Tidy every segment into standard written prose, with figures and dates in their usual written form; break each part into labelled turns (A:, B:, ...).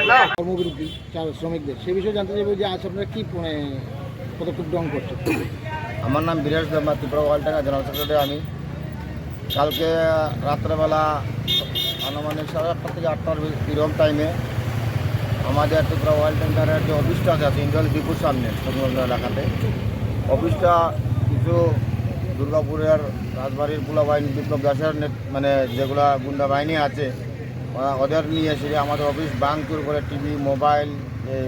A: কর্মবিরতি শ্রমিকদের সে বিষয়ে জানতে চাইবো যে আজ আপনারা কি পদক্ষেপ গ্রহণ করছেন।
B: আমার নাম বীরেশ দেবনাথ, ত্রিপুরা ওয়ালটেঙ্গা জেনারেল সেক্রেটারি। আমি কালকে রাত্রেবেলা আনুমানিক 8:30 থেকে 8টার এরকম টাইমে আমাদের ত্রিপুরা ওয়ালটেঙ্গারের যে অফিসটা আছে ইন্ডল ডিপুর সামনে সংলগ্ন এলাকাতে, অফিসটা কিছু দুর্গাপুরের রাজবাড়ির পুলা বাহিনী বিপ্লব দাসের মানে যেগুলা গুন্ডা বাহিনী আছে ওদের নিয়ে এসে আমাদের অফিস ভাঙচুর করে টিভি, মোবাইল,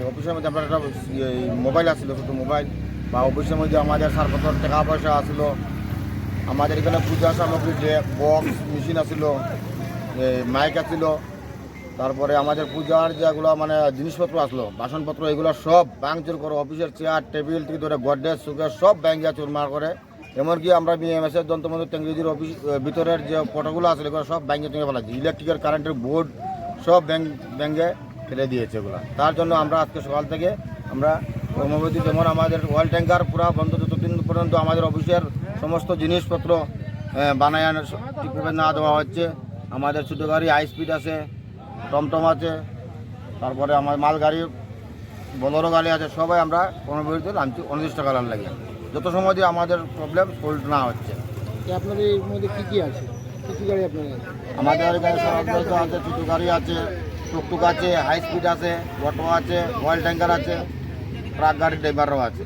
B: অফিসের মধ্যে আপনার একটা মোবাইল আসছিলো, শুধু মোবাইল বা অফিসের মধ্যে আমাদের সারপত্র টাকা পয়সা আসলো, আমাদের এখানে পূজা সামগ্রী যে বক্স মেশিন আসলো, মাইক আসছিল, তারপরে আমাদের পূজার যেগুলো মানে জিনিসপত্র আসলো, বাসনপত্র, এগুলো সব ভাঙচুর করে অফিসের চেয়ার টেবিল থেকে ধরে গডরেজ সুকেস সব ব্যাঙ্গে চুরমার করে। এমনকি আমরা বিএমএসের দন্তমন্দির টেঙ্গিজির অফিস ভিতরের যে ফটোগুলো আছে এগুলো সব ব্যাঙ্গে তুলে ফেলাচ্ছি, ইলেকট্রিকের কারেন্টের বোর্ড সব ব্যাঙ্গে ফেলে দিয়েছে এগুলো। তার জন্য আমরা আজকে সকাল থেকে আমরা কর্মবিরতি, যেমন আমাদের ওয়াল ট্যাঙ্কার পুরো বন্ধ যতদিন পর্যন্ত আমাদের অফিসের সমস্ত জিনিসপত্র বানায় ঠিকভাবে না দেওয়া হচ্ছে। আমাদের ছোটো গাড়ি হাই স্পিড আছে, টমটম আছে, তারপরে আমার মাল গাড়ি বলেরো গাড়ি আছে, সবাই আমরা কর্মবিরতি আনছি অনির্দিষ্টকাল লাগে, যত সময় দিয়ে আমাদের প্রবলেম সলভ না হচ্ছে।
A: আপনাদের এর মধ্যে কী কী আছে, কী কী গাড়ি আপনাদের?
B: আমাদের এখানে সরকার আছে, ছোটো গাড়ি আছে, টুকটুক আছে, হাই স্পিড আছে, অটো আছে, অয়েল ট্যাঙ্কার আছে, ট্রাক গাড়ির ড্রাইভারও আছে।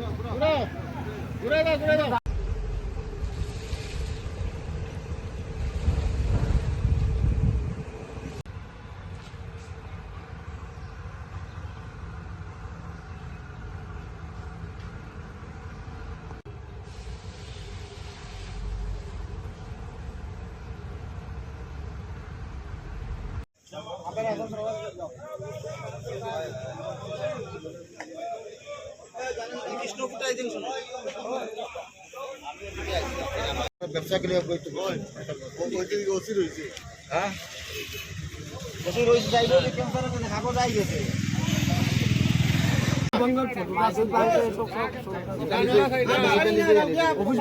B: ব্যবসা গেলে হ্যাঁ
A: অফিস